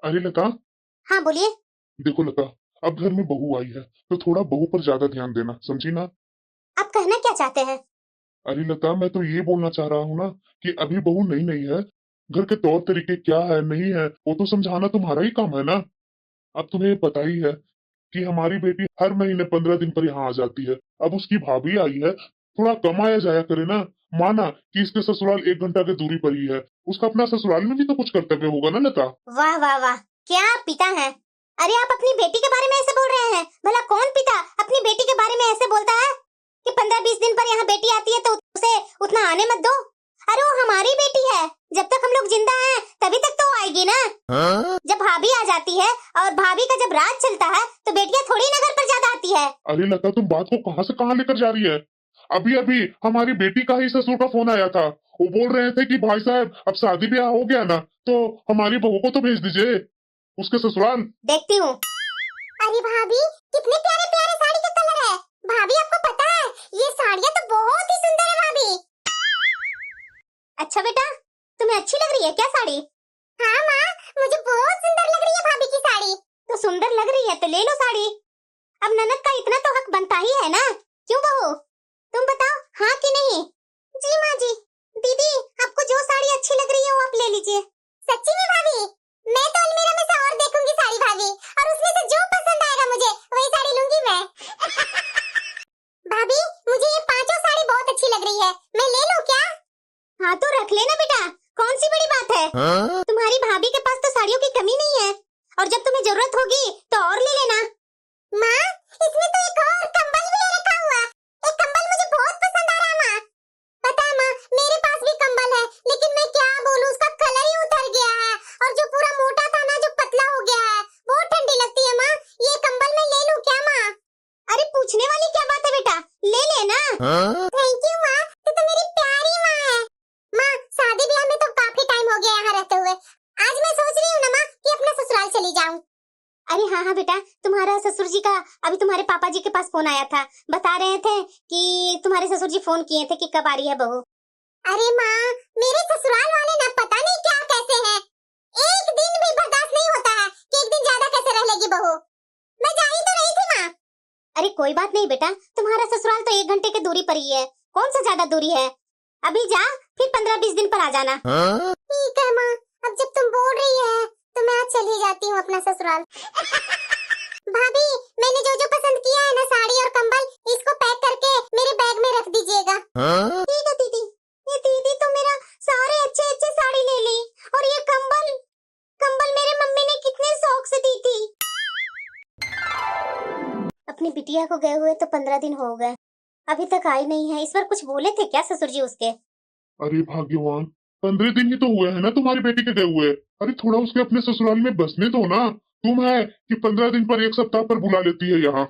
अरे लता, हाँ बोलिए। देखो लता, अब घर में बहू आई है तो थोड़ा बहू पर ज्यादा ध्यान देना, समझी ना। आप कहना क्या चाहते हैं? अरे लता, मैं तो ये बोलना चाह रहा हूँ ना कि अभी बहू नई नई है। घर के तौर तरीके क्या है नहीं है वो तो समझाना तुम्हारा ही काम है ना। अब तुम्हें पता ही है कि हमारी बेटी हर महीने 15 दिन पर यहाँ आ जाती है। अब उसकी भाभी आई है, थोड़ा कम आया जाया करे ना। माना कि इसके ससुराल 1 घंटा की दूरी पर ही है, उसका अपना ससुराल में भी तो कुछ कर्तव्य होगा ना लता। वाह वाह वाह, क्या आप पिता हैं। अरे आप अपनी बेटी के बारे में ऐसे बोल रहे हैं? भला कौन पिता अपनी बेटी के बारे में ऐसे बोलता है कि 15-20 दिन पर यहाँ बेटी आती है तो उसे उतना आने मत दो। अरे वो हमारी बेटी है, जब तक हम लोग जिंदा हैं तभी तक तो वो आएगी ना। जब भाभी आ जाती है और भाभी का जब राज चलता है तो बेटियां थोड़ी ना घर पर ज्यादा आती है। अरे लता, तुम बात को कहाँ से कहाँ लेकर जा रही है। अभी अभी हमारी बेटी का ही ससुर का फोन आया था। वो बोल रहे थे कि भाई साहब अब शादी ब्याह हो गया ना तो हमारी बहू को तो भेज दीजिए उसके ससुराल। देखती हूँ। अरे भाभी, कितने प्यारे प्यारे साड़ी के कलर है। भाभी आपको पता है ये साड़ियाँ तो बहुत ही सुंदर है भाभी। अच्छा बेटा, तुम्हें अच्छी लग रही है क्या साड़ी? हाँ माँ, मुझे बहुत सुंदर लग रही है भाभी की साड़ी। तो सुंदर लग रही है तो ले लो साड़ी। अब ननद का इतना तो हक बनता ही है ना। क्यों बहू, तुम बताओ हाँ कि नहीं? जी माँ जी। दीदी, आपको जो साड़ी अच्छी लग रही है वो आप ले लीजिए। सच्ची में भाभी? मैं तो अलमीरा में से और देखूंगी साड़ी भाभी, और उसमें से जो पसंद आएगा मुझे वही साड़ी लूंगी मैं। भाभी, मुझे ये पांचों साड़ी बहुत अच्छी लग रही है, मैं ले लूं क्या? हाँ तो रख लेना बेटा, कौन सी बड़ी बात है। तुम्हारी भाभी के पास तो साड़ियों की कमी नहीं है, और जब तुम्हें जरूरत होगी तो और ले लेना। माँ, इसमें तो एक और कंबल भी है रखा हुआ। एक कंबल मुझे बहुत पसंद आ रहा है माँ। पता है माँ, मेरे पास भी कंबल है, लेकिन मैं क्या बोलूं उसका कलर ही उतर गया है, और जो पूरा मोटा था ना जो पतला हो गया है। बहुत ठंडी लगती है माँ, ये कंबल मैं ले लूं क्या माँ? अरे पूछने वाली क्या बात है बेटा, ले लेना। थैंक यू माँ, तू तो मेरी प्यारी माँ है। माँ, शादी ब्याह में तो काफी टाइम हो गया यहाँ रहते हुए। आज मैं सोच रही हूँ ना माँ कि अपने ससुराल चली जाऊँ। अरे हाँ हाँ बेटा, तुम्हारा ससुर जी का अभी तुम्हारे पापा जी के पास फोन आया था। बता रहे थे कि तुम्हारे ससुर जी फोन किए थे कि कब आ रही है बहू। अरे माँ, मेरे ससुराल वाले ना पता नहीं क्या कैसे हैं। एक दिन भी बर्दाश्त नहीं होता है कि एक दिन ज्यादा कैसे रह लेगी बहू। मैं जा ही तो रही थी माँ। अरे कोई बात नहीं बेटा, तुम्हारा ससुराल तो 1 घंटे की दूरी पर ही है, कौन सा ज्यादा दूरी है। अभी जा, फिर 15-20 दिन पर आ जाना। ठीक है माँ, अब जब तुम बोल रही है तो मैं आज चली जाती हूँ अपना ससुराल। भाभी, मैंने जो जो पसंद किया है ना साड़ी और कंबल, इसको पैक करके मेरे बैग में रख दीजिएगा। ठीक है दीदी। ये दीदी तो मेरा सारे अच्छे अच्छे साड़ी ले ली, और ये कंबल कंबल मेरे मम्मी ने कितने शौक से दी थी। अपनी बिटिया को गए हुए तो 15 दिन हो गए, अभी तक आई नहीं है। इस बार कुछ बोले थे क्या ससुर जी उसके? अरे भाग्यवान, 15 दिन ही तो हुए हैं ना तुम्हारी बेटी के गए हुए। अरे थोड़ा उसके अपने ससुराल में बसने दो ना। तुम है कि 15 दिन पर 1 सप्ताह पर बुला लेती है यहाँ।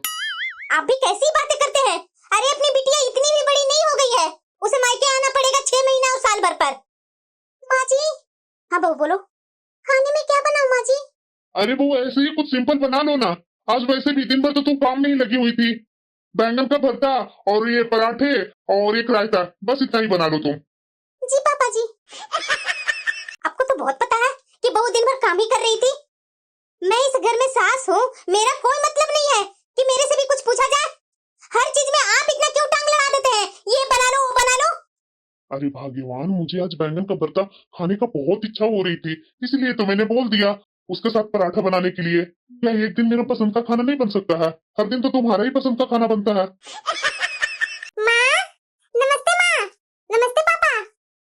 आप भी कैसी बातें करते हैं। अरे अपनी बिटिया इतनी भी बड़ी नहीं हो गई है, उसे मायके आना पड़ेगा 6 महीना और साल भर पर। माँ जी। हाँ बहू बोलो, खाने में क्या बनाऊं माँ जी? अरे वो ऐसे ही कुछ सिंपल बना लो ना। आज वैसे भी दिन भर तो तुम काम में ही लगी हुई थी। बैंगन का भरता और ये पराठे और एक रायता, बस इतना ही बना लो तुम। जी पापा जी। आपको तो बहुत पता है कि बहू दिन भर काम ही कर रही थी। मैं इस घर में सास हूँ, मेरा कोई मतलब नहीं है कि मेरे से भी कुछ पूछा जाए। हर चीज में आप इतना क्यों टांग लगा देते हैं? ये बना लो वो बना लो। अरे भाग्यवान, मुझे आज बैंगन का भरता खाने का बहुत इच्छा हो रही थी, इसलिए तो मैंने बोल दिया उसके साथ पराठा बनाने के लिए। क्या एक दिन मेरा पसंद का खाना नहीं बन सकता है? हर दिन तो तुम्हारा ही पसंद का खाना बनता है। माँ, नमस्ते माँ। नमस्ते पापा।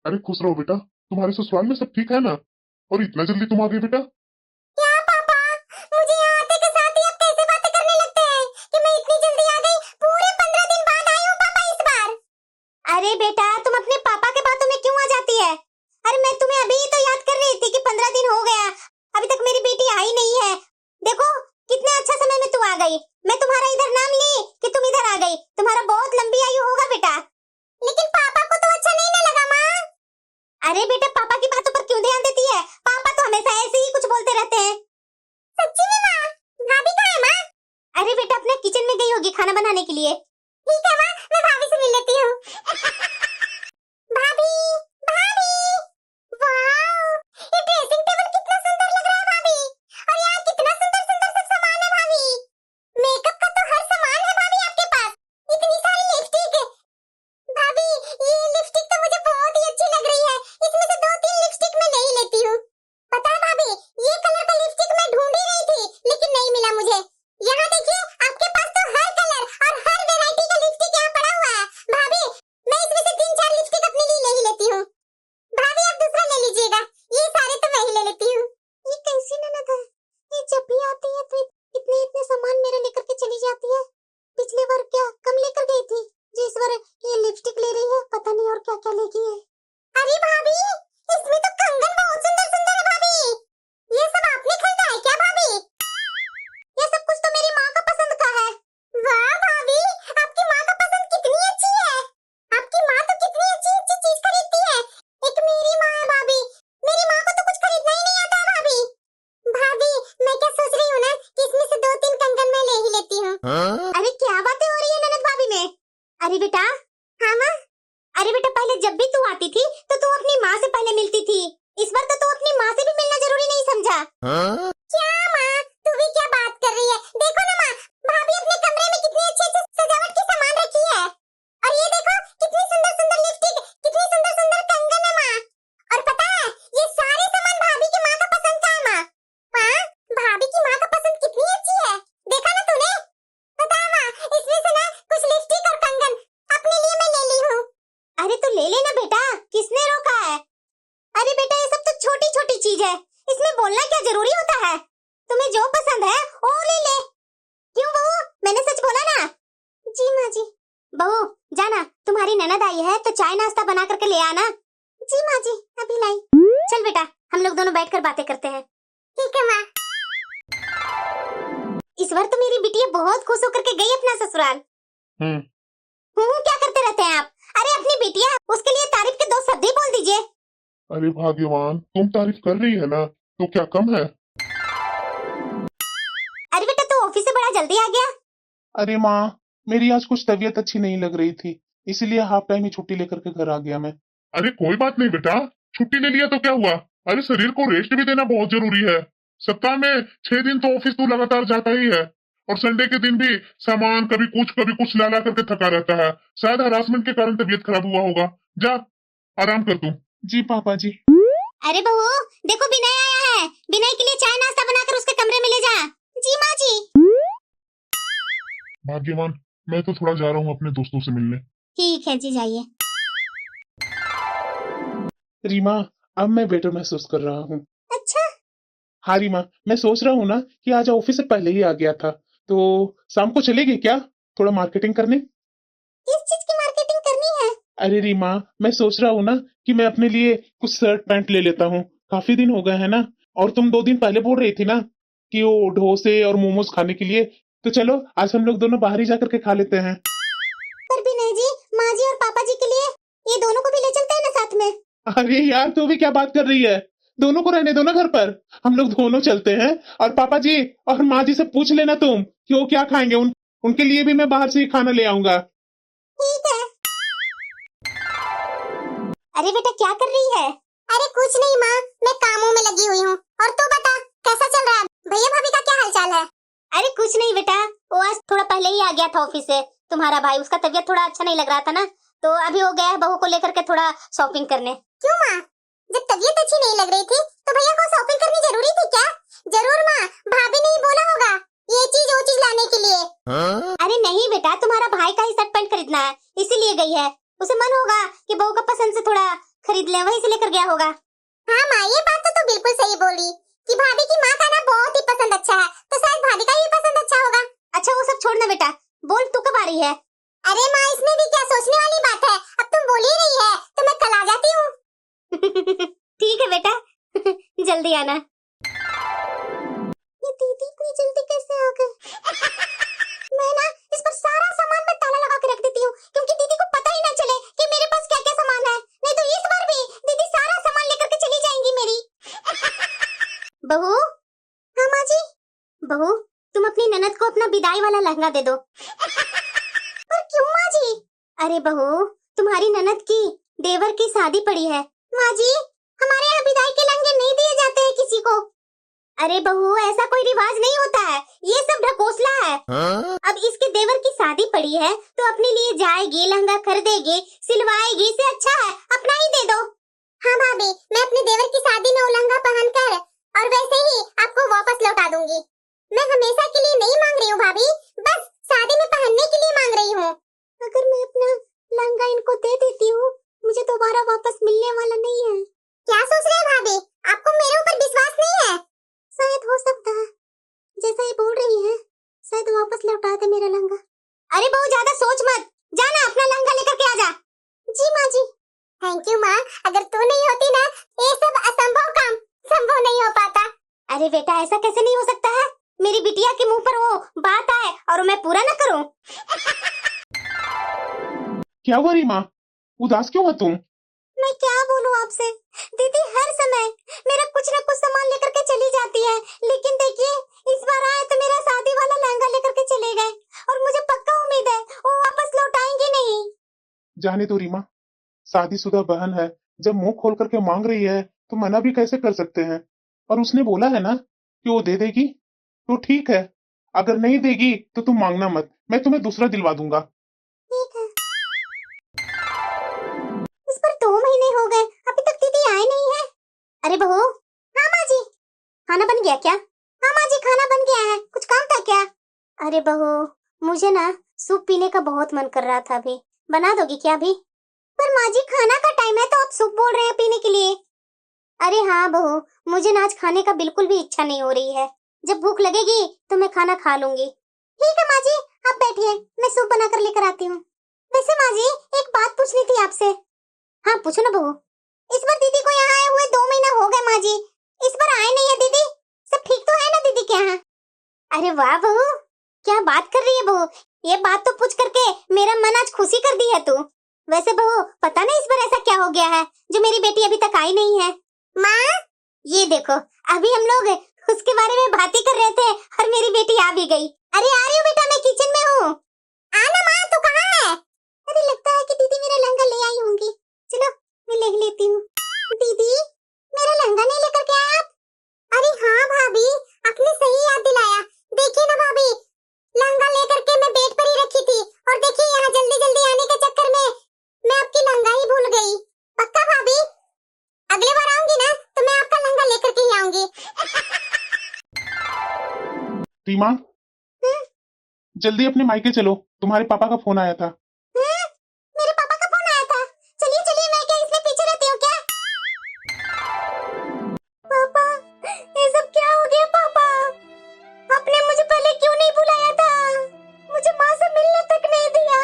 अरे खुश रहो बेटा, तुम्हारे ससुराल में सब ठीक है ना? और इतना जल्दी तुम आ गए बेटा? क्या पापा, मुझे यहाँ आते के साथ ही आप कैसे बातें करने लगते हैं कि मैं इतनी जल्दी आ गई? पूरे 15 दिन बाद आई हूँ पापा इस बार। अरे बेटा, तुम अपने पापा के बातों में क्यों आ जाती है? अरे मैं तुम्हें अभी तो याद कर रही थी कि 15 दिन हो गया, अभी तक मेरी बेटी आई नहीं है। देखो कितने अच्छा समय में तू आ गई। मैं तुम्हारा इधर नाम ली कि तुम इधर आ गई। तुम्हारा बहुत लंबी आयु होगा बेटा। लेकिन पापा को तो अच्छा नहीं ना लगा माँ। अरे बेटा, पापा की बातों पर क्यों ध्यान देती है? पापा तो हमेशा ऐसे ही कुछ बोलते रहते हैं। सच्ची में माँ? भाभी कहाँ है माँ? अरे बेटा अपने किचन में गई होगी खाना बनाने के लिए। ठीक है माँ, मैं भाभी से मिल लेती हूँ। भाभी, भाभी, वाओ, ये ड्रेसिंग टेबल कितना सुंदर लग रहा है भाभी। अरे क्या बातें हो रही है ननद भाभी में? अरे बेटा। हाँ माँ। अरे बेटा पहले जब भी तू आती थी तो तू अपनी माँ से पहले मिलती थी। इस बार तो तू अपनी माँ से भी मिलना जरूरी नहीं समझा? क्या माँ, तू भी क्या बात कर रही है? देखो ना माँ, भाभी अपने कमरे में कितनी अच्छी अच्छी सजावट की सामान रखी है। और ये देखो कितनी सुंदर सुंदर लिपस्टिक, कितनी सुंदर सुंदर कंगन है माँ। और पता है ये सारे सामान भाभी की माँ का पसंद का है माँ। माँ, भाभी की माँ का पसंद कितनी अच्छी है, देखा ना तूने? पता है माँ, इसमें से ना कुछ लिपस्टिक और कंगन अपने लिए मैं ले ली हूँ। अरे तो ले लेना बेटा, किसने रोका है? अरे बेटा ये सब तो छोटी छोटी चीज है, इसमें बोलना क्या जरूरी होता है? तुम्हें जो पसंद है वो ले ले। क्यों बहू, मैंने सच बोला ना? जी माँ जी। बहू जाना, तुम्हारी ननद आई है तो चाय नाश्ता बना करके ले आना। जी माँ जी, अभी लाई। चल बेटा हम लोग दोनों बैठकर बातें करते हैं। ठीक है माँ। इस बार तो मेरी बिटिया बहुत खुश होकर के गई अपना ससुराल। क्या करते रहते हैं आप? अरे अपनी बिटिया, उसके लिए तारीफ के दो शब्द ही बोल दीजिए। अरे भाग्यवान, तुम तारीफ कर रही है ना, तो क्या कम है? अरे बेटा तू ऑफिस से बड़ा जल्दी आ गया। अरे माँ, मेरी आज कुछ तबीयत अच्छी नहीं लग रही थी, इसीलिए हाफ टाइम ही छुट्टी लेकर के घर आ गया मैं। अरे कोई बात नहीं बेटा, छुट्टी ले लिया तो क्या हुआ? अरे शरीर को रेस्ट भी देना बहुत जरूरी है। सप्ताह में 6 दिन तो ऑफिस तो लगातार जाता ही है, और संडे के दिन भी सामान कभी कुछ ला ला करके थका रहता है। शायद हरासमेंट के कारण तबीयत खराब हुआ होगा। जा आराम कर तू। जी पापा जी। अरे बहू देखो विनय आया है, विनय के लिए चाय नाश्ता बनाकर उसके कमरे में ले जा। जी माँ जी। भाग्यवान, मैं तो थोड़ा जा रहा हूँ अपने दोस्तों से मिलने। ठीक है जी, जाइए। रीमा, अब मैं बेटर महसूस कर रहा हूँ। अच्छा। हाँ रीमा, मैं सोच रहा हूँ ना कि आज ऑफिस से पहले ही आ गया था, तो शाम को चलेगी क्या थोड़ा मार्केटिंग करने? किस चीज की मार्केटिंग करनी है? अरे रीमा, मैं सोच रहा हूँ ना कि मैं अपने लिए कुछ शर्ट पैंट ले लेता हूँ, काफी दिन हो गए हैं ना। और तुम 2 दिन पहले बोल रही थी ना कि वो डोसे और मोमोज खाने के लिए, तो चलो आज हम लोग दोनों बाहर ही जाकर के खा लेते हैं। पर विनय जी, माँ जी और पापा जी के लिए ये दोनों को भी ले चलते हैं ना साथ में। अरे यार, तू भी क्या बात कर रही है? दोनों को रहने दो ना घर पर, हम लोग दोनों चलते हैं। और पापा जी और माँ जी से पूछ लेना तुम कि वो क्या खाएंगे, उनके लिए भी मैं बाहर से ही खाना ले आऊंगा। ठीक है। अरे बेटा क्या कर रही है? अरे कुछ नहीं माँ, मैं कामों में लगी हुई हूँ। और तू बता कैसा चल रहा है? भैया भाभी का क्या हालचाल है? अरे कुछ नहीं बेटा, वो आज थोड़ा पहले ही आ गया था ऑफिस से। तुम्हारा भाई, उसका तबीयत थोड़ा अच्छा नहीं लग रहा था ना, तो अभी वो गया है बहू को लेकर के थोड़ा शॉपिंग करने। क्यों माँ, जब तबीयत अच्छी नहीं लग रही थी तो भैया को शॉपिंग करनी जरूरी थी क्या? जरूर माँ, भाभी ने ही बोला होगा ये चीज वो चीज लाने के लिए। अरे नहीं बेटा, तुम्हारा भाई का ही शर्ट पैंट खरीदना है, इसीलिए गई है। उसे मन होगा कि बहू का पसंद से थोड़ा खरीद ले, वहीं से लेकर गया होगा। हाँ माँ, ये बात तो तू बिल्कुल सही बोली कि भाभी की माँ का ना बहुत ही पसंद अच्छा है, तो शायद भाभी का भी पसंद अच्छा होगा। अच्छा वो सब छोड़ना बेटा, बोल तू कब आ रही है? अरे माँ, इसमें भी क्या सोचने वाली बात है, अब तुम बोल ही रही है तो मैं कल आ जाती हूँ। ठीक है बेटा, जल्दी आना। ये दीदी इतनी जल्दी कैसे आ गई? मैं ना इस पर सारा सामान में ताला लगा के रख देती हूँ, क्योंकि दीदी को पता ही ना चले कि मेरे पास क्या क्या सामान है। नहीं तो इस बार भी दीदी सारा सामान लेकर के चली जाएंगी मेरी। बहू। हाँ माँ जी। बहू तुम अपनी ननद को अपना विदाई वाला लहंगा दे दो। पर क्यों माँ जी? अरे बहू, तुम्हारी ननद की देवर की शादी पड़ी है। माँ जी, हमारे यहाँ विदाई के लहंगे नहीं दिए जाते हैं किसी को। अरे बहू, ऐसा कोई रिवाज नहीं होता है, ये सब ढकोसला है। अब इसके देवर की शादी पड़ी है तो अपने लिए जाएगी, लहंगा खरीदेगी, सिलवाएगी, इससे अच्छा है अपना ही दे दो। हाँ भाभी, मैं अपने देवर की शादी में वो लहंगा पहनकर और वैसे ही आपको वापस लौटा दूंगी। मैं हमेशा के लिए नहीं मांग रही हूँ भाभी, बस शादी में पहनने के लिए मांग रही हूँ। अगर मैं अपना लहंगा इनको दे देती हूँ, मुझे दोबारा वापस मिलने वाला नहीं है। क्या सोच रहे हैं भाभी, आपको मेरे ऊपर विश्वास नहीं है? शायद हो सकता है, जैसा ही बोल रही है शायद वापस लौटा दे मेरा लहंगा। अरे बहू ज्यादा सोच मत, जाना अपना लहंगा लेकर के आ जा। जी माँ जी। थैंक यू माँ, अगर तू नहीं होती ना ये सब असंभव काम संभव नहीं हो पाता। अरे बेटा ऐसा कैसे नहीं हो सकता है? मेरी बिटिया के मुंह पर वो बात आए और मैं पूरा न करूं। क्या हुआ रीमा, उदास क्यों है तुम? मैं क्या बोलूं आपसे, दीदी हर समय मेरा कुछ न कुछ सामान लेकर के चली जाती है, लेकिन देखिए इस बार आए तो मेरा शादी वाला लहंगा लेकर के चले गए। जाने दो रीमा, शादीशुदा बहन है, जब मुंह खोल करके मांग रही है तो मना भी कैसे कर सकते हैं। और उसने बोला है ना कि वो दे देगी, तो ठीक है। अगर नहीं देगी तो तुम मांगना मत, मैं तुम्हें दूसरा दिलवा दूंगा। ठीक है। इस पर 2 महीने हो गए, अभी तक दीदी आए नहीं है। अरे बहू। हाँ माँ जी। खाना बन गया क्या? हाँ माँ जी, खाना बन गया है, कुछ काम था क्या? अरे बहू, मुझे ना सूप पीने का बहुत मन कर रहा था, अभी बना दोगी क्या अभी? पर माँ जी, खाना का टाइम है तो आप सूप बोल रहे हैं पीने के लिए? अरे हाँ बहू, मुझे ना आज खाने का बिल्कुल भी इच्छा नहीं हो रही है। जब भूख लगेगी तो मैं खाना खा लूंगी। ठीक है माँ जी, आप बैठिए, मैं सूप बना कर लेकर आती हूँ। वैसे माँ जी, एक बात पूछनी थी आपसे। हाँ पूछो ना बहू। इस बार दीदी को यहाँ आए हुए 2 महीना हो गए माँ जी, इस बार आए नहीं है दीदी। सब ठीक तो है ना दीदी के यहाँ? अरे वाह बहू, क्या बात कर रही है बहू, ये बात तो पूछ करके मेरा मन आज खुशी कर दी है तू। वैसे बहू, पता नहीं इस बार ऐसा क्या हो गया है जो मेरी बेटी अभी तक आई नहीं है। माँ, ये देखो, अभी हम लोग उसके बारे में बातें कर रहे थे और मेरी बेटी आ भी गई। अरे आ रही हूँ बेटा, मैं किचन में हूँ। आना माँ, तू कहाँ है? अरे लगता है कि दीदी मेरा लहंगा ले आई होंगी, चलो मैं ले लेती हूँ। दीदी, मेरा लहंगा नहीं लेकर के आए आप? अरे हाँ भाभी, आपने सही याद दिलाया। देखिए ना भाभी, लहंगा लेकर के मैं बेड पर ही रखी थी और देखिए यहाँ जल्दी जल्दी आने के चक्कर में मैं आपकी लहंगा ही भूल गई। पक्का भाभी, अगली बार आऊंगी ना तो मैं आपका लहंगा लेकर के ही आऊंगी। रीमा, जल्दी अपने मायके चलो, तुम्हारे पापा का फोन आया था। मेरे पापा का फोन आया था? चलिए चलिए, मैं क्या इसमें पीछे रहती हूँ क्या? पापा, ये सब क्या हो गया पापा? आपने मुझे पहले क्यों नहीं बुलाया था? मुझे माँ से मिलने तक नहीं दिया।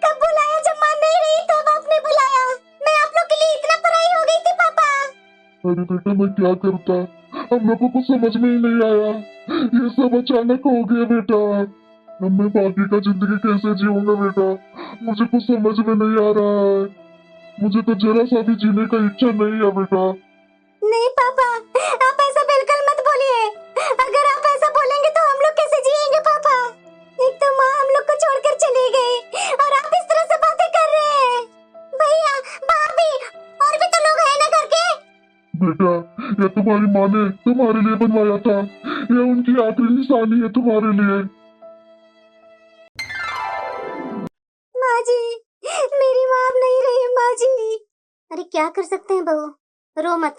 कब बुलाया? जब माँ नहीं रही तब आपने बुलाया। मैं आप लोग के लिए इतना पराई हो गई थी पापा। अरे बेटा, मैं क्या करता, हम लोगों को समझ में ही नहीं आया, ये सब अचानक हो गया बेटा। अब मैं बाकी का जिंदगी कैसे जीऊंगा बेटा, मुझे कुछ समझ में नहीं आ रहा है। मुझे तो जरा सा भी जीने का इच्छा नहीं है बेटा। नहीं पापा, आप ऐसा बिल्कुल मत बोलिए। अगर आप ऐसा बोलेंगे तो हम लोग कैसे जिएंगे पापा? एक तो माँ हम लोग को छोड़कर चली गई और आप इस तरह से बातें कर रहे हैं। भैया, भाभी, और भी तो लोग हैं ना घर के। बेटा, ये तुम्हारी माँ ने तुम्हारे लिए बनवाया था, ये उनकी आखिरी निशानी है तुम्हारे लिए। माँ जी, मेरी माँ अब नहीं रही माँ जी। अरे क्या कर सकते हैं बहू, रो मत,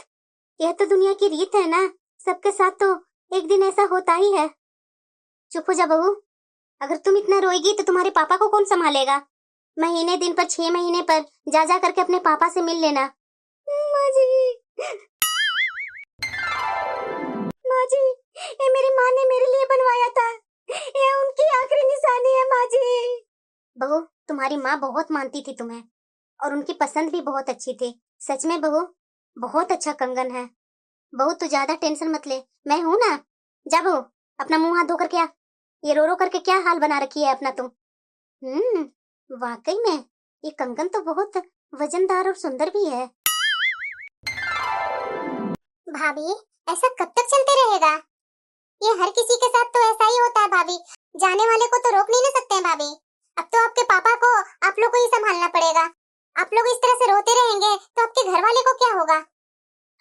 यह तो दुनिया की रीत है ना, सबके साथ तो एक दिन ऐसा होता ही है। चुप हो जा बहू, अगर तुम इतना रोएगी तो तुम्हारे पापा को कौन संभालेगा? महीने दिन पर 6 महीने पर जा जा करके अपने पापा से मिल लेना। माँ जी, माँ जी, ये मेरी माँ ने मेरे लिए बनवाया था, ये उनकी आखिरी निशानी है माँ जी। बहू, तुम्हारी माँ बहुत मानती थी तुम्हें और उनकी पसंद भी बहुत अच्छी थी। सच में बहू, बहुत अच्छा कंगन है। बहू तू ज्यादा टेंशन मत ले, मैं हूं ना। जा बहू, अपना मुंह हाथ धो करके आ। ये रो रो करके क्या हाल बना रखी है अपना तुम। वाकई में ये कंगन तो बहुत वजनदार और सुंदर भी है। भाभी, ऐसा कब तक चलते रहेगा? ये हर किसी के साथ तो ऐसा ही होता है भाभी, जाने वाले को तो रोक नहीं ना सकते हैं भाभी। अब तो आपके पापा को आप लोग को ही संभालना पड़ेगा। आप लोग इस तरह से रोते रहेंगे तो आपके घर वाले को क्या होगा?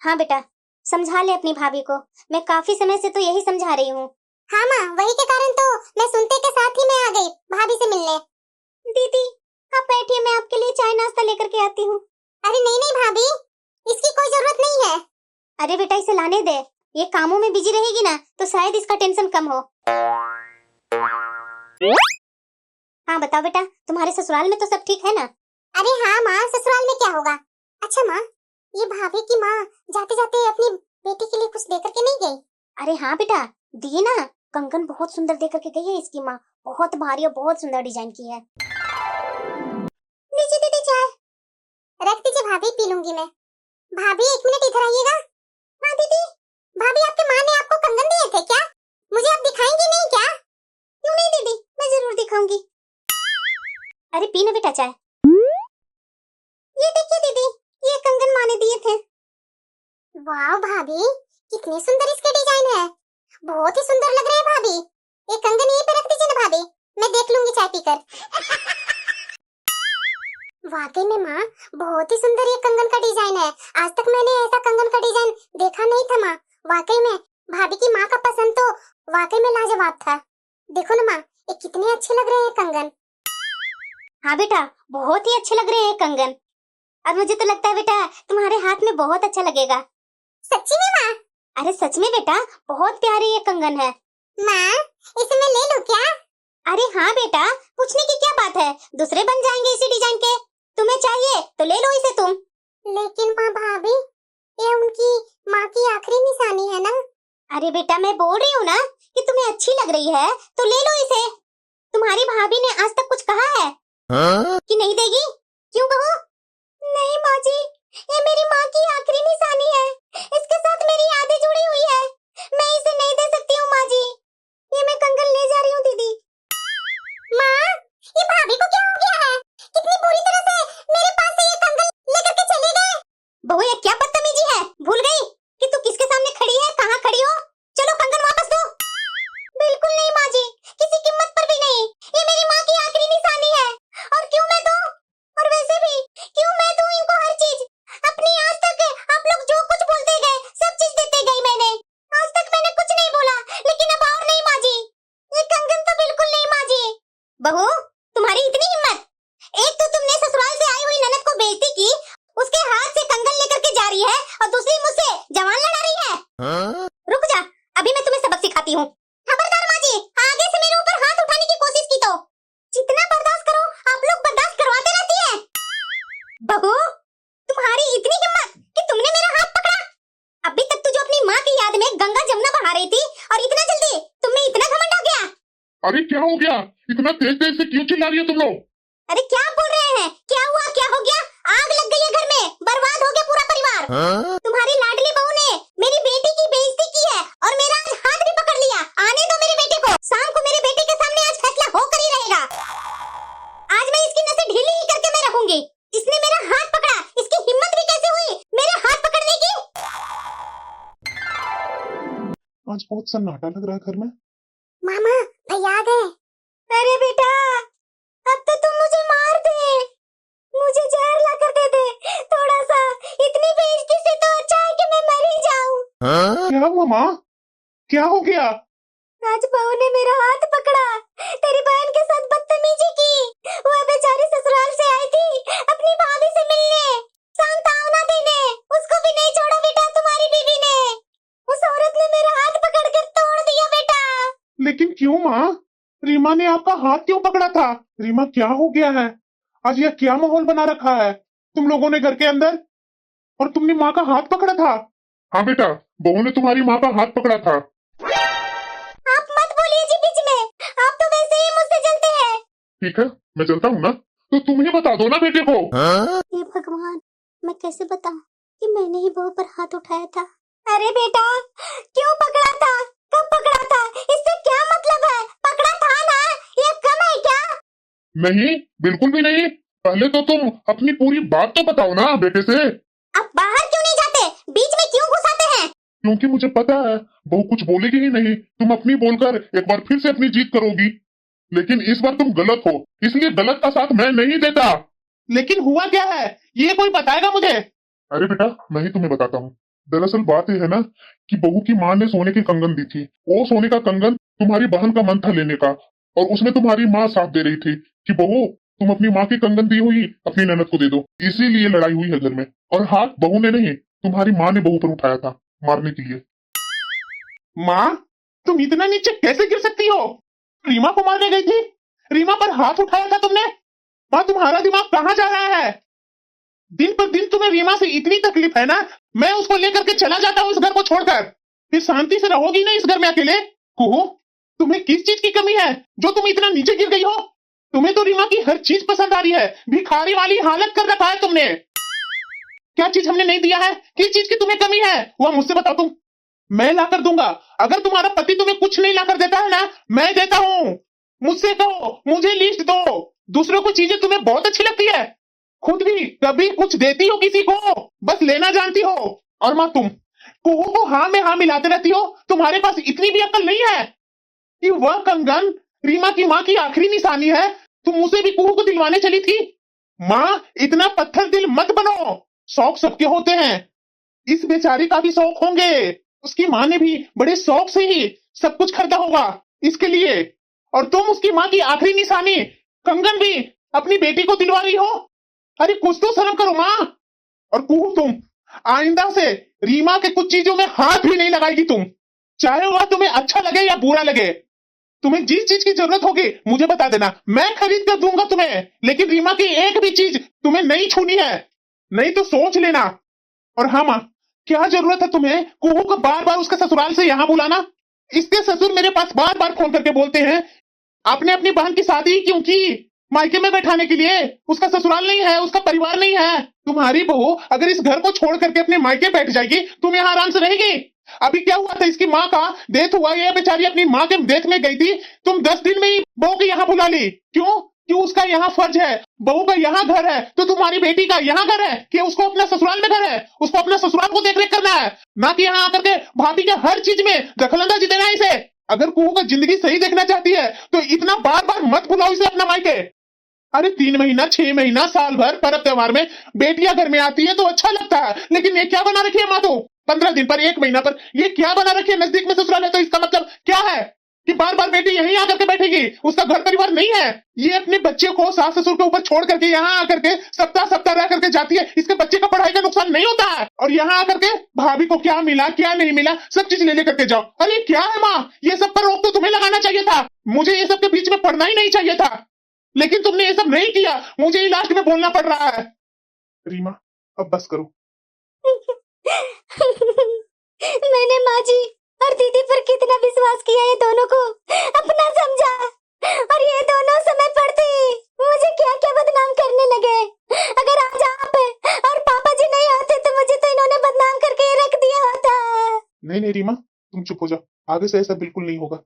हाँ बेटा, समझा ले अपनी भाभी को, मैं काफी समय से तो यही समझा रही हूँ। हाँ माँ, वही के कारण तो मैं सुनते के साथ ही मैं आ गई भाभी से मिलने। दीदी आप बैठिए, मैं आपके लिए चाय नाश्ता लेकर के आती हूँ। अरे नहीं नहीं भाभी, इसकी कोई जरूरत नहीं है। अरे बेटा इसे लाने दे, ये कामों में बिजी रहेगी ना तो शायद इसका टेंशन कम हो। हाँ बताओ बेटा, तुम्हारे ससुराल में तो सब ठीक है ना? अरे हाँ माँ, ससुराल में क्या होगा। अच्छा माँ, ये भाभी की माँ जाते जाते अपनी बेटी के लिए कुछ दे करके नहीं गई? अरे हाँ बेटा, दिए ना, कंगन बहुत सुंदर दे करके गई है इसकी माँ, बहुत भारी और बहुत सुंदर डिजाइन की है। लीजिए दीदी चाय। रख दीजिए भाभी, पी लूंगी मैं। भाभी 1 मिनट इधर आइएगा। हाँ दीदी। भाभी आपकी माँ ने आपको कंगन दिए थे क्या? मुझे आप दिखाएंगी नहीं क्या? क्यों नहीं दीदी, मैं जरूर दिखाऊंगी। अरे पी ना बेटा चाय। ये देखिए दीदी, ये कंगन माँ ने दिए थे। वाह भाभी, कितनी सुंदर इसके डिजाइन है, बहुत ही सुंदर लग रहे हैं भाभी। ये कंगन यहीं पे रख दीजिए ना भाभी, मैं देख लूंगी चाय पीकर। वाकई में माँ, बहुत ही सुंदर ये कंगन का डिजाइन है। आज तक मैंने ऐसा कंगन का डिजाइन देखा नहीं था माँ। वाकई में भाभी की माँ का पसंद तो वाकई में लाजवाब था। देखो ना माँ, ये कितने अच्छे लग रहे हैं कंगन। हाँ बेटा, बहुत ही अच्छे लग रहे हैं कंगन। और मुझे तो लगता है बेटा तुम्हारे हाथ में बहुत अच्छा लगेगा। सच्ची में माँ? अरे सच में बेटा, बहुत प्यारी ये कंगन है। माँ, इसे मैं ले लूं क्या? अरे हाँ बेटा, पूछने की क्या बात है, दूसरे बन जाएंगे इसी डिजाइन के। तुम्हें चाहिए तो ले लो इसे तुम। लेकिन माँ भाभी, ये उनकी माँ की आखिरी निशानी है ना। अरे बेटा, मैं बोल रही हूँ ना कि तुम्हें अच्छी लग रही है तो ले लो इसे। तुम्हारी भाभी ने आज तक कुछ कहा है कि नहीं देगी? क्यों बहू? नहीं माँ जी, ये मेरी माँ की आखिरी निशानी है। इसके साथ मेरी यादें जुड़ी हुई है। मैं इसे नहीं दे सकती हूँ माँ जी। ये मैं कंगन ले जा रही हूँ दीदी। माँ, ये भाभी को क्या हो गया है? कितनी बुरी तरह से मेरे पास से ये कंगन लेकर के चले गए। बहू, ये क्या बदतमीजी है? भूल गई कि तू किसके सामने खड़ी है, कहाँ खड़ी हो? चलो कंगन वापस दो। बिल्कुल नहीं माँ जी, किसी कीमत पर भी नहीं। ये मेरी माँ की आखिरी निशानी है। और क्यों मैं दूं? और वैसे भी क्यों मैं दूं इनको हर चीज? अपनी आज तक आप लोग जो कुछ बोलते गए सब चीज देते गई मैंने। आज तक मैंने कुछ नहीं बोला, लेकिन अब और नहीं माँ जी। ये कंगन तो बिल्कुल नहीं माँ जी। बहू, तुम्हारी इतनी हिम्मत! एक तो तुमने ससुराल से आई हुई ननद को बेइज्जती की, उसके हाथ से कंगन लेकर के जा रही है, और दूसरी मुझसे जवान लड़ा रही है। रुक जा, अभी मैं तुम्हें सबक सिखाती हूँ। खबरदार माँ जी, आगे से मेरे ऊपर हाथ उठाने की कोशिश की तो जितना बर्दाश्त करो आप लोग बर्दाश्त करवाते रहती है। बहू, तुम्हारी इतनी हिम्मत कि तुमने मेरा हाथ पकड़ा। अभी तक तू जो अपनी माँ की याद में गंगा जमुना बहा रही थी, और इतना जल्दी तुम में इतना घमंड आ गया? अरे क्या हो गया? इतना तेज तेज से क्यों चिल्ला रही हो तुम लोग? अरे क्या बोल रहे हैं? क्या हुआ, क्या हो गया? आग लग गई है घर में, बर्बाद हो गया पूरा परिवार। तुम्हारी लाडली बहू ने मेरी बेटी की बेइज्जती की है और मेरा आज हाथ भी पकड़ लिया। आने दो मेरे बेटे को, शाम को मेरे बेटे के सामने आज फैसला होकर ही रहेगा। आज मैं इसकी नसें ढीली ही करके मैं रहूंगी। इसने मेरा हाथ पकड़ा, इसकी हिम्मत भी कैसे हुई मेरे हाथ पकड़ने की? आज बहुत सन्नाटा लग रहा है घर में। मामा, भैया आ गए। अरे बेटा, अब तो तुम मुझे मार दे, मुझे जहर ला कर दे दे थोड़ा सा। इतनी बेइज्जती से तो अच्छा है कि मैं मर ही जाऊं। क्या हुआ माँ? क्या हो गया? आज बहू ने मेरा हाथ पकड़ा, तेरी बहन के साथ बदतमीजी की। वो बेचारी ससुराल से आई थी अपनी भाभी से मिलने, सांत्वना देने। उसको भी नहीं छोड़ा बेटा तुम्हारी बीवी ने। उस औरत ने मेरा हाथ पकड़ कर तोड़ दिया बेटा। लेकिन क्यों माँ? रीमा ने आपका हाथ क्यों पकड़ा था? रीमा, क्या हो गया है? आज यह क्या माहौल बना रखा है तुम लोगों ने घर के अंदर? और तुमने माँ का हाथ पकड़ा था? हाँ बेटा, बहू ने तुम्हारी माँ का हाथ पकड़ा था। आप मत बोलिए जी बीच में, आप तो वैसे ही मुझसे जलते हैं। ठीक है, मैं चलता हूँ ना, तो तुम ही बता दो ना बेटे को। हे भगवान, मैं कैसे बताऊं कि मैंने ही बहू पर हाथ उठाया था। अरे बेटा, क्यों पकड़ा था? कब पकड़ा था? इससे क्या मतलब है? पकड़ा था ना, ये कम है क्या? नहीं, बिल्कुल भी नहीं। पहले तो तुम अपनी पूरी बात तो बताओ ना बेटे से। अब बाहर क्यों नहीं जाते? बीच में क्यों घुसाते हैं? क्योंकि मुझे पता है बहू कुछ बोलेगी ही नहीं। तुम अपनी बोलकर एक बार फिर से अपनी जीत करोगी, लेकिन इस बार तुम गलत हो, इसलिए गलत का साथ मैं नहीं देता। लेकिन हुआ क्या है, ये कोई बताएगा मुझे? अरे बेटा, मैं ही तुम्हें बताता हूँ। दरअसल बात यह है ना कि बहू की माँ ने सोने की कंगन दी थी। वो सोने का कंगन तुम्हारी बहन का मन था लेने का, और उसमें तुम्हारी माँ साथ दे रही थी कि बहू तुम अपनी माँ की कंगन दी हुई अपनी ननद को दे दो। इसीलिए लड़ाई हुई है घर में, और हाथ बहू ने नहीं, तुम्हारी माँ ने बहू पर उठाया था मारने के लिए। माँ, तुम इतना नीचे कैसे गिर सकती हो? रीमा को मारने गई थी, रीमा पर हाथ उठाया था तुमने? माँ, तुम्हारा दिमाग कहाँ जा रहा है? दिन पर दिन तुम्हें रीमा से इतनी तकलीफ है ना, मैं उसको लेकर के चला जाता हूँ इस घर को छोड़कर। फिर शांति से रहोगी ना इस घर में अकेले? कुहू, तुम्हें किस चीज की कमी है जो तुम इतना नीचे गिर गई हो? तुम्हें तो रीमा की हर चीज पसंद आ रही है, भिखारी वाली हालत कर रखा है तुमने। क्या चीज हमने नहीं दिया है? किस चीज की तुम्हें कमी है वह मुझसे बताओ तुम। मैं ला कर दूंगा। अगर तुम्हारा पति तुम्हें कुछ नहीं ला कर देता है ना, मैं देता हूँ। मुझसे कहो, मुझे लिस्ट दो। दूसरों को चीजें तुम्हें बहुत अच्छी लगती है, खुद भी कभी कुछ देती हो किसी को, बस लेना जानती हो। और माँ, तुम कुहू को हाँ में हाँ मिलाते रहती हो। तुम्हारे पास इतनी भी अक्ल नहीं है कि वह कंगन रीमा की माँ की आखिरी निशानी है, तुम उसे भी कुहू को दिलवाने चली थी। माँ इतना पत्थर दिल मत बनो, शौक सबके होते हैं, इस बेचारी का भी शौक होंगे। उसकी माँ ने भी बड़े शौक से ही सब कुछ खरीदा होगा इसके लिए, और तुम उसकी माँ की आखिरी निशानी कंगन भी अपनी बेटी को दिलवा रही हो। अरे कुछ तो शर्म करो माँ। और कुहू, तुम आइंदा से रीमा के कुछ चीजों में हाथ भी नहीं लगाएगी तुम, चाहे वह तुम्हें अच्छा लगे या बुरा लगे। तुम्हें जिस चीज की जरूरत होगी मुझे बता देना, मैं खरीद कर दूंगा तुम्हें, लेकिन रीमा की एक भी चीज तुम्हें नहीं छूनी है, नहीं तो सोच लेना। और हाँ माँ, क्या जरूरत है तुम्हें कुहू को बार बार उसके ससुराल से यहाँ बुलाना? इसके ससुर मेरे पास बार बार फोन करके बोलते हैं आपने अपनी बहन की शादी क्यों की? मायके में बैठाने के लिए। उसका ससुराल नहीं है, उसका परिवार नहीं है। तुम्हारी बहू अगर इस घर को छोड़ करके अपने मायके बैठ जाएगी, तुम यहाँ आराम से रहेगी? अभी क्या हुआ था, इसकी माँ का डेथ हुआ, ये बेचारी अपनी माँ के डेथ में गई थी, तुम 10 दिन में ही बहू को यहाँ बुला ली। क्यों? क्यों? उसका यहाँ फर्ज है, बहू का यहाँ घर है, तो तुम्हारी बेटी का यहाँ घर है कि उसको अपना ससुराल में घर है, उसको अपना ससुराल को देख रेख करना है, ना कि यहाँ आकर के भाभी के हर चीज में दखलंदाजी देना है इसे। अगर कुहू का जिंदगी सही देखना चाहती है तो इतना बार बार मत बुलाओ इसे अपना मायके। अरे 3 महीना, 6 महीना, साल भर पर्व त्योहार में बेटियां घर में आती है तो अच्छा लगता है, लेकिन ये क्या बना रखी है माँ तो 15 दिन पर, 1 महीना पर, ये क्या बना रखी है? नजदीक में ससुराल है तो इसका मतलब क्या है कि बार बार बेटी यहीं आकर के बैठेगी, उसका घर परिवार नहीं है। ये अपने बच्चे को सास ससुर के ऊपर छोड़ करके यहाँ आकर के सप्ताह सप्ताह रह करके जाती है, इसके बच्चे का पढ़ाई का नुकसान नहीं होता है? और यहाँ आकर के भाभी को क्या मिला क्या नहीं मिला सब चीज ले लेकर के जाओ। अरे क्या है माँ, ये सब पर रोक तो तुम्हें लगाना चाहिए था, मुझे ये सब के बीच में पड़ना ही नहीं चाहिए था, लेकिन तुमने ये सब नहीं किया, मुझे ही लास्ट में बोलना पड़ रहा है। रीमा अब बस करो। मैंने माँ जी और दीदी पर कितना विश्वास किया, ये दोनों को अपना समझा, और ये दोनों समय पड़ते ही मुझे क्या क्या बदनाम करने लगे। अगर आज आप और पापा जी नहीं होते तो मुझे तो इन्होंने बदनाम करके रख दिया होता। नहीं नहीं रीमा, तुम चुप हो जाओ, आगे से ऐसा बिल्कुल नहीं होगा।